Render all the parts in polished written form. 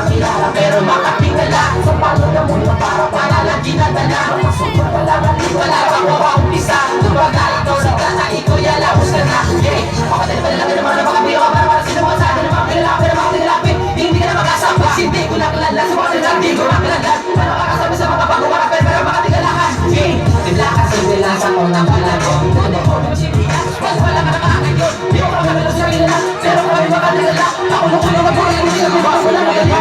Kilala pero makatingala sa palo na mundo para lang ginadala. Masukot wala mali, wala bang mapaumpisa. Tumagal ikaw sa gana, ikaw yalabos ka na. Makatali pa nilapin naman ang mga biyo ka para sino mga sa atin na mga pinilapin, na mga pinilapin. Hindi ka na makasama, hindi ko nakalala. Sa mga sinang di ko nakalala. Ano makakasabi sa mga pag-umakapin pero makatingalakan. Tila kasi nila sa kong ng palagong. Ano ko ng chinilas, wala ka na makakayon. Di ko makakabalo sa sarili na, pero kami makatingala. Ako na ko na mag-ulit, hindi na bukas, wala magaling.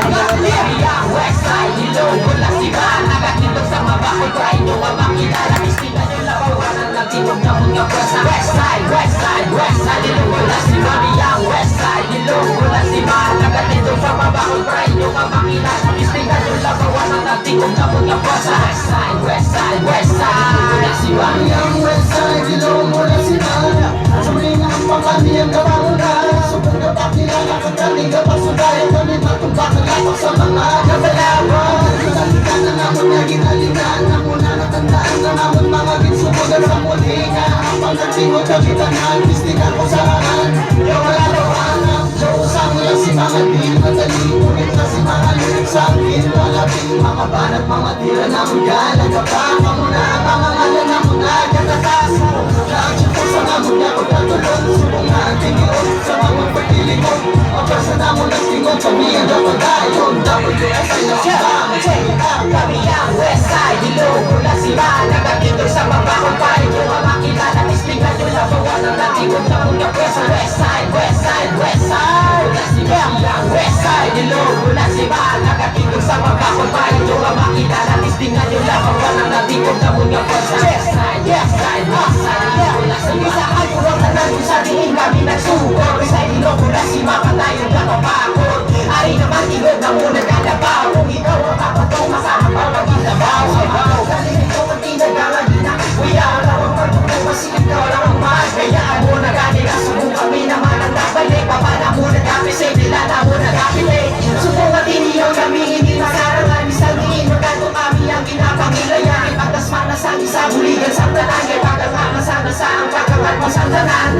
Westside, Ilonggo, Lasiban. Nagatindog sa mabakot, try nyo ang makilala. Istigan nyo labawanan ng tinog na mga pwesa. Westside, Ilonggo, Lasiban. Westside, Ilonggo, Lasiban. Nagatindog sa mabakot, try nyo ang makilala. Istigan nyo labawanan ng tinog na mga pwesa. Westside, Lasiban. Westside, Ilonggo, Lasiban. Sabihin ang panganiyang kabangunan. Subong na pakilala ka kami kapasudayan kami matumbak na lapak sa mga kabalawan. Nagalitan na namun na ginalingan na muna natandaan na namun mga ginsubugan sa mulinga. Ang pagkatingot sa kitangan, pistingan ko sa haran. Yung malalawan ang Diyos ang si mga di madali. Ngunit na si mga lirik sa akin. Wala din mga banat, mga tira na mga nagkapaka muna. Mga ngalan na muna katatas. Lahat ko sa namun na pagkatulong. Subong na ang tingin sa mga pagkiling ko. Pagkasa na mo nagtingon kami ang dapat tayo. WSI na sila. Kami ang Westside, Ilonggo, Lasiban. Nagatindog sa mabakot, try nyo ang makilala. Istigan nyo labawanan ng tinog na mga pwesa. Westside, Lasiban. Westside, Ilonggo, Lasiban. Nagatindog sa mabakot, try nyo ang makilala. Istigan nyo labawanan ng tinog na mga pwesa. Westside, Ilonggo, Lasiban. Sa kalpurong na nandun sa diin kami nagsugod. Westside, Ilonggo, Lasiban. Patayong nakapakot. Ari naman tigod na muna kalabaw. Kung ikaw ang kapatong masama pa mag-ilabaw. Galing ikaw ang tinagalagina. Kuya, alaw ang pagkukong masikip na walang umaas. Kayaan mo na ganila. Subong kami naman ang nabalik. Papala mo na kami say nila na mo na kapilay. Subong at iniyaw kami hindi masarangan. Isang diin magkanto kami ang ginapangilayan. Pagkasman na sa isa buligan sa tanan. Kaya pagkakama sana sa ang pagkakat mo sa tanan.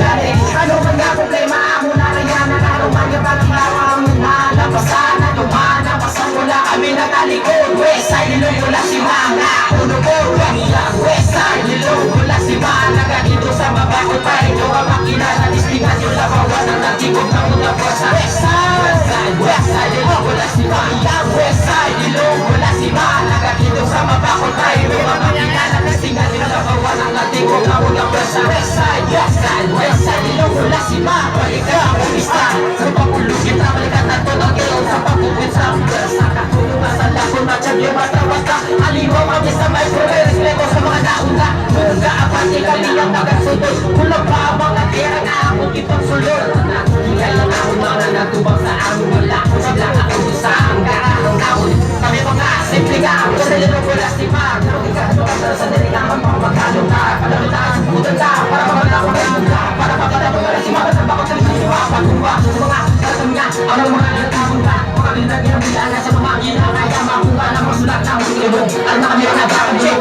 Ano man nga problema mo na nayanan. Ano man nga panang nalampasan na dumana. Pasang wala kami nakalikod. Westside, Ilonggo, Lasiban. Uno po kami ang Westside, Ilonggo, Lasiban. Nagatindog sa mabakot pa rin yung makilala. Istigan yung labawanan ng tigog na muna po sa Westside, Ilonggo, Lasiban. Westside, Ilonggo, Lasiban. Nagatindog sa mabakot pa rin yung makilala. Istigan yung labawanan ng tigog na muna po sa Westside, Ilonggo, Lasiban. Balik ka ang umista sa pagulog kita. Balikan na to ng ilaw sa pagbubuit sa sa katulong na sa lakon. Matsyag yung basta-basta. Aliwaw kami sa may respeto sa mga nauna. Kung kaapati kami ang magasunod. Kulang pa ang mga tira na akong ipagsulod. Kailan ako mga natubang sa aming wala. Sila ako sa ang karang naon. Kami mga simple ka ako sa Ilonggo, Lasiban. Kung ikatuwa sa niligaman pang magkalong ka. Palamitaan sa putan ka. Para mamalakon ka. Para mapalabang ka. Simaban sa bakot sa mga pagkuha. Sa mga karatang niya. Ang mga nilagabong ka. Mga nilagyan ang bilana sa mga ginakaya. Makuha na masulat na ang ilong. Alam na kami ang nagkakajek.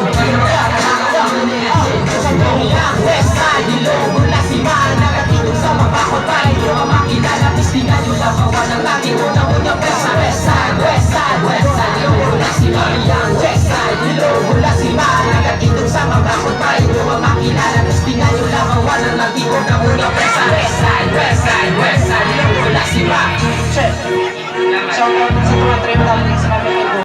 Westside, Ilonggo, Lasiban. Nagatindog sa mabakot pa rin yung makilala. Istigan yung labawan ng laging unang unang pesa. Westside, Ilonggo, Lasiban. Westside, Ilonggo, Lasiban. Nagatindog sa mabakot pa rin yung makilala. Istigan yung labawan ng laging unang unang pesa. Westside, Ilonggo, Lasiban. Shout out sa mga trip namin